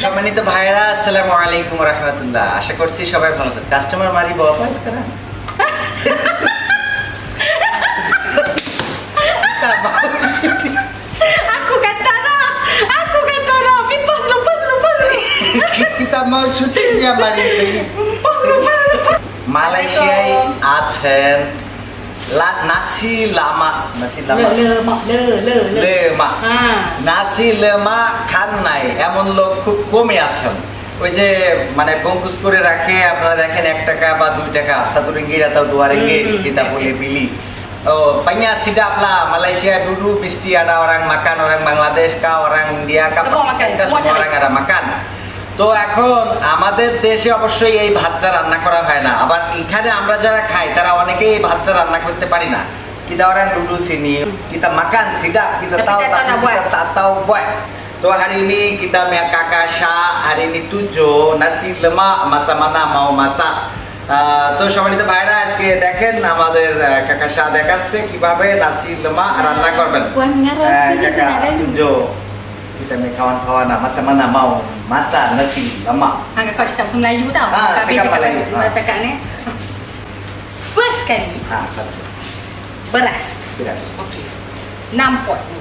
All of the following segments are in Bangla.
সম্মানিত ভাইরা, আসসালামু আলাইকুম ওয়া রাহমাতুল্লাহ। আশা করছি সবাই ভালো আছেন। কাস্টমার মারি বাবা পাস করা Aku kata dah. Lepas. kita mau syuting dia mari lagi মালয়েশিয়ায় আছেন nasi lemak lemak nasi lemak খান নাই এমন লোক খুব কমই আছেন। ওই যে মানে বঙ্কুস করে রাখে, আপনারা দেখেন 1 টাকা বা 2 টাকা satu ringgit atau 2 ringgit kita boleh beli. Oh, banyak sidap lah Malaysia dulu mesti ada orang makan, orang Bangladesh kah, orang India kah, semua orang ada makan. তো এখন আমাদের দেশে অবশ্যই এই ভাতটা রান্না করা হয় না, আবার এখানে আমরা যারা খাই তারা অনেকেই এই ভাতটা রান্না করতে পারি না। Kita orang dulu sini kita makan sidap, kita tahu tapi kita tak tahu buat. তো hari ini kita punya kakak Syah hari ini tujuh nasi lemak masa mana mau masak. তো সম্মানিত ভাইরা, আজকে দেখেন আমাদের কাকা শাহ দেখাচ্ছে কিভাবে নাসি lemak রান্না করবেন। Kakak tunjuk kita punya kawan-kawan masa mana mau masak nasi lemak. Kau cakap bahasa Melayu tau. Cakap Melayu. Cakap ni. First kali Pasti. beras. Beras. Okey. 6 pot ni.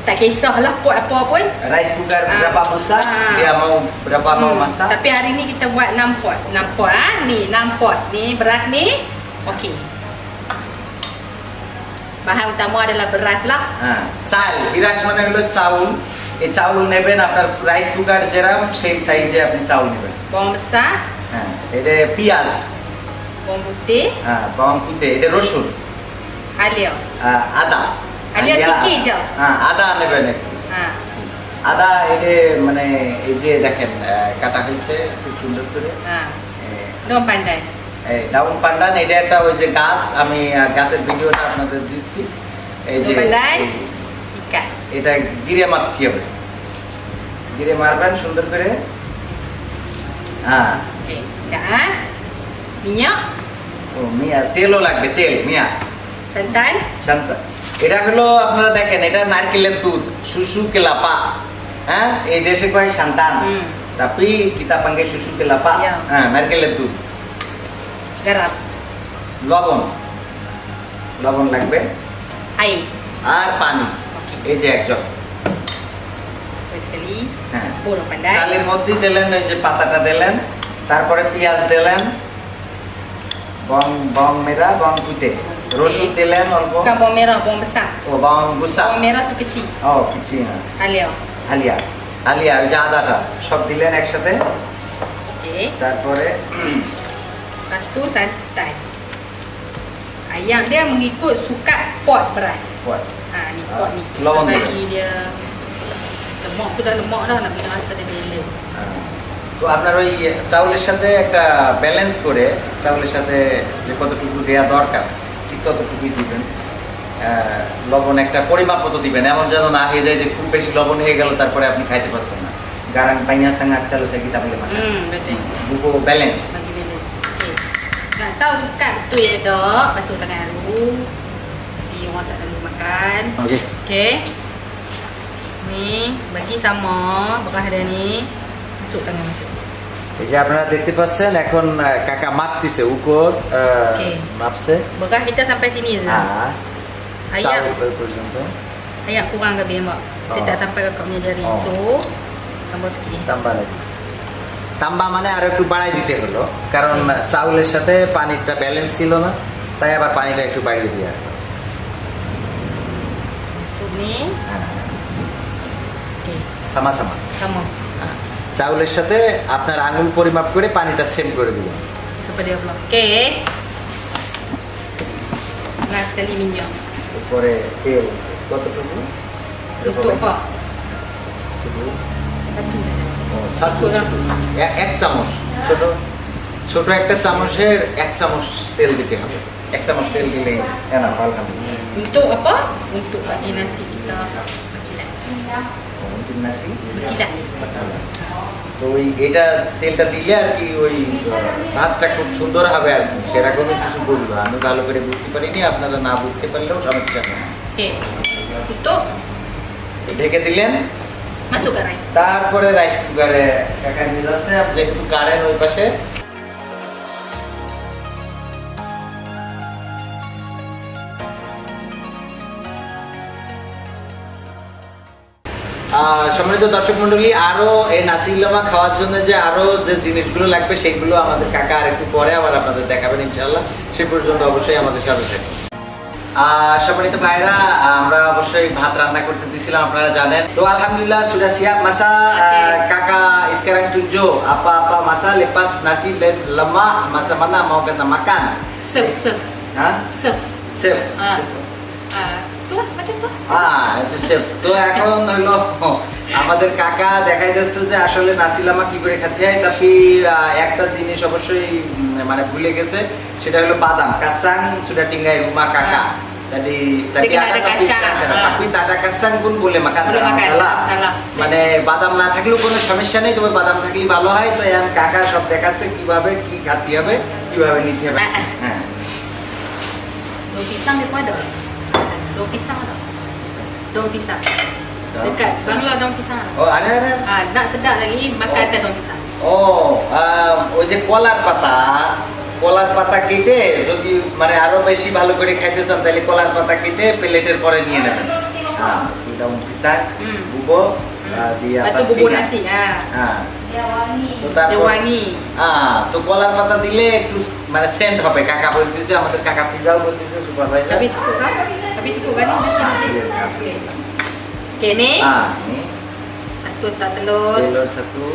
Tak kisahlah pot apa pun. Rice cooker berapa besar, dia mau berapa mau masak. Tapi hari ni kita buat 6 pot. 6 pot ni 6 pot ni beras ni. Okey. Bahan utama adalah beras lah. চাল, বিরাস মানে হলো চাউল। এই চাউল নেবেন, আপনার রাইস কুকার যেরকম সেই সাইজে আপনি চাউল নেবেন। Bawang besar, এটা পেঁয়াজ, bawang putih, bawang putih, এটা রসুন, halia. আদা। Halia sikit je. আদা নেবেন একটু। আদা এটা মানে এই যে দেখেন কাটা হয়েছে খুব সুন্দর করে। Daun pandan. ডাউন পান্ডান, এটা একটা ওই যে গাছ, আমি গাছের ভিডিওটা আপনাদের দিচ্ছি। এই যে Daun pandan, ikat. এটা গিরে মারতে হবে, গিরে মারবেন সুন্দর করে। Okey. Dah. Minyak, ও মিয়া, তেলও লাগবে, তেল মিয়া santan, শান্ত। এটা হলো আপনারা দেখেন, এটা নারকেলের দুধ, সুসু kelapa। এই দেশে কয় সন্তান, tapi kita panggil susu kelapa। নারকেলের দুধ, garam, লবণ, লবণ লাগবে, air. আর পানি। এই যে এক jug. Terus sekali. Daun pandan. চালের মধ্যে দিলেন ওই যে পাতাটা দিলেন, তারপরে পেঁয়াজ দিলেন, bawang merah, bawang putih, রসুন দিলেন অল্প। Bukan bawang merah, bawang besar. bawang besar, Bawang merah tu kecil. কিছু না, Halia. হালিয়া, হালিয়া ওই যে আদাটা সব দিলেন একসাথে। Okey. তারপরে Lepas tu santan. Ayam dia mengikut sukat pot beras. buat Ni pot ni. Lawan Bagi dia lemak tu dah lemak dah, nak bagi rasa dia balance. তো আপনার ওই চাউলের সাথে একটা ব্যালেন্স করে চাউলের সাথে যে কতটুকু দেওয়া দরকার ঠিক ততটুকুই দিবেন। লবণ একটা পরিমাপ মতো দিবেন, এমন যেন না হয়ে যায় যে খুব বেশি লবণ হয়ে গেল তারপরে আপনি খাইতে পারছেন না। garang banyak sangat kalau saya kita boleh makan. Betul. Buku balance. Bagi balance. Okey. Nak tahu sukat betul ya dok, basuh tangan dulu. Bagi orang tak lalu makan. Okey. Okey. Ni bagi sama bekas dia ni. Masuk tangan masuk. এই যে আপনারা দেখতে পাচ্ছেন এখন কাকা মাপতিছে উপর মাপছে। Bekas kita sampai sini je. Ayam পর্যন্ত। Ayam kurang ke mak. Kita tak sampai ke kau punya jari. So tambah sikit. Tambah lagi. Tambah মানে আর একটু বাড়াই দিতে হলো, কারণ চাউলের সাথে পানিটা ব্যালেন্স ছিল না, তাই আবার পানিটা একটু বাড়িয়ে দিয়া। Masuk ni. Okey. Sama-sama. Sama. চাউলের সাথে আপনার আঙুল পরিমাপ করে পানিটা সেম করে দিবেন। Seperti apa? Okey. Last sekali minyak. উপরে তেল কতটুকু? Untuk apa? শুধু Satu saja. সাত এক চামচ, ছোট ছোট একটা চামচের 1 চামচ তেল দিতে হবে। 1 চামচ তেল দিলে এনা আলহামদুলিল্লাহ। Untuk apa? Untuk bagi nasi kita berkilat. untuk nasi Berkilat. তো ওই এটা তেলটা দিলে আর কি ওই ভাতটা খুব সুন্দর হবে আর কি, সেরকম কিছু বলবো আমি ভালো করে বুঝতে পারিনি, আপনারা না বুঝতে পারলেও সমস্যা নেই। Okey. Tutup. ঢেকে দিলেন Masukkan rice. তারপরে রাইস কুকারে কাকা নিয়ে যাচ্ছে, আপনি একটু কারেন ওই পাশে। সম্মানিত দর্শক মন্ডলী, আরো এই নাসি লেমা খাওয়ার জন্য যে আরো যে জিনিসগুলো লাগবে সেগুলো আমাদের কাকা আর একটু পরে আবার আপনাদের দেখাবেন ইনশাআল্লাহ। সে পর্যন্ত অবশ্যই আমাদের সাথে থাকুন। সম্মানিত ভাইরা, আমরা অবশ্যই ভাত রান্না করতে দিয়েছিলাম, আপনারা জানেন। তো আলহামদulillah sudah siap masa kakak sekarang tunjuk apa-apa masa lepas nasi lemak masa mana mau kita makan. Serve. Hah? Serve. Chef. Tu lah macam tu. এটা শেফ। তো এখন হলো আমাদের কাকা দেখাই যাচ্ছে যে আসলে নাসি লেমা কি করে খেতে হয়। tapi একটা জিনিস অবশ্যই মানে ভুলে গেছে, সেটা হলো বাদাম। Kacang sudah tinggal di rumah kakak. Tadi Dengan ada ada kacang. tapi tak ada kacang pun boleh makan, Boleh tak makan, masalah। salah. মানে বাদাম না থাকলেও কোনো সমস্যা নেই, তবে বাদাম থাকলেই ভালো হয়। তো এখন কাকা সব দেখাচ্ছে কিভাবে কি খাতে হবে, কিভাবে নিতে হবে। হ্যাঁ, Daun pisang dia pun ada. Daun pisang ada. Daun pisang. Dekat Bangla daun pisang ada. ও ada। Nak sedap lagi makan atas daun pisang. ও ওই যে কলার পাতা কেটে যদি মানে আরো বেশি ভালো করে খাইতে চান তাহলে কলার পাতা কেটে প্লেটের পরে নিয়ে নেবেন। হ্যাঁ, daun pisang, bubuk, dia Lepas tu bubur nasi. হ্যাঁ, Dia wangi. তো তারপর Dia wangi. তো কলার পাতা দিলে একটু মানে সেন্ট হবে। কাকা বলতেছে, আমাদের কাকা পিজাও বলতেছে, supervisor. Tapi cukup kan? Tapi cukup kan ni nasi. Okey. Okey ni. Ini Lepas tu tak telur. telur satu.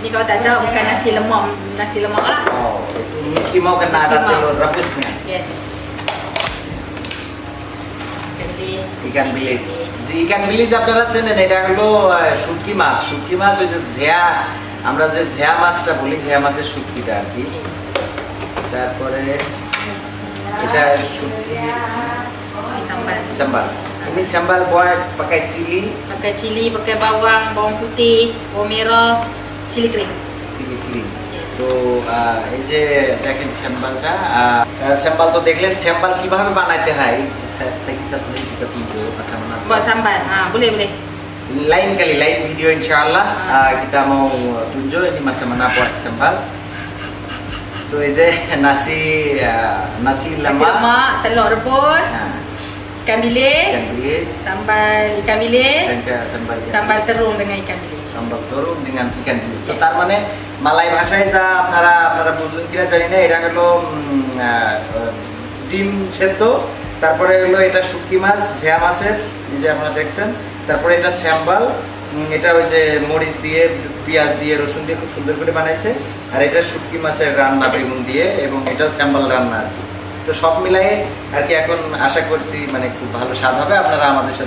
Ni kalau tak ada bukan nasi lemak lah. Oh, itu mesti mau kena ada Mesti mau. telur rebusnya. Yes. ইকান বিলিজ। যে ইকান বিলিজ আপনারা চেনেন, এটা হলো শুটকি মাছ। শুটকি মাছ ওই যে ঝেয়া, আমরা যে ঝেয়া মাছটা বলি, ঝেয়া মাছের শুটকিটা আর কি। তারপরে এটা শুটকি Ini sambal. sambal. Ini sambal buat pakai cili, Pakai cili, pakai bawang, bawang putih, bawang merah, cili kering. cili green। Yes. তো এই যে দেখেন স্যাম্বালটা, স্যাম্বাল তো দেখলেন। স্যাম্বাল কিভাবে বানাইতে হয় saya satu lagi kita tunjuk masa mana. Buat sambal. Boleh. Lain kali, lain video insyaallah kita mau tunjuk ini masa mana buat sambal. তো এই যে নাসি Nasi lemak, lemak, telur rebus, ikan bilis, ikan bilis, sambal ikan bilis, sambal sambal terung dengan ikan bilis. sambal terung dengan ikan bilis। তো Yes. তার মানে মালাই ভাষায় যা আপনারা বুঝলেন কিনা জানি না, এটা হলো ডিম সেদ্ধ, তারপরে হলো এটা শুটকি মাছ, ঝেয়া মাছের, এই যে আপনারা দেখছেন। তারপরে এটা স্যাম্বাল, এটা ওই যে মরিচ দিয়ে, পেঁয়াজ দিয়ে, রসুন দিয়ে খুব সুন্দর করে বানাইছে। আর এটা শুটকি মাছের রান্না বেগুন দিয়ে, এবং এটাও স্যাম্বাল রান্না আর কি। তো সব মিলাই আর কি এখন আশা করছি মানে খুব ভালো স্বাদ হবে। আপনারা আমাদের সাথে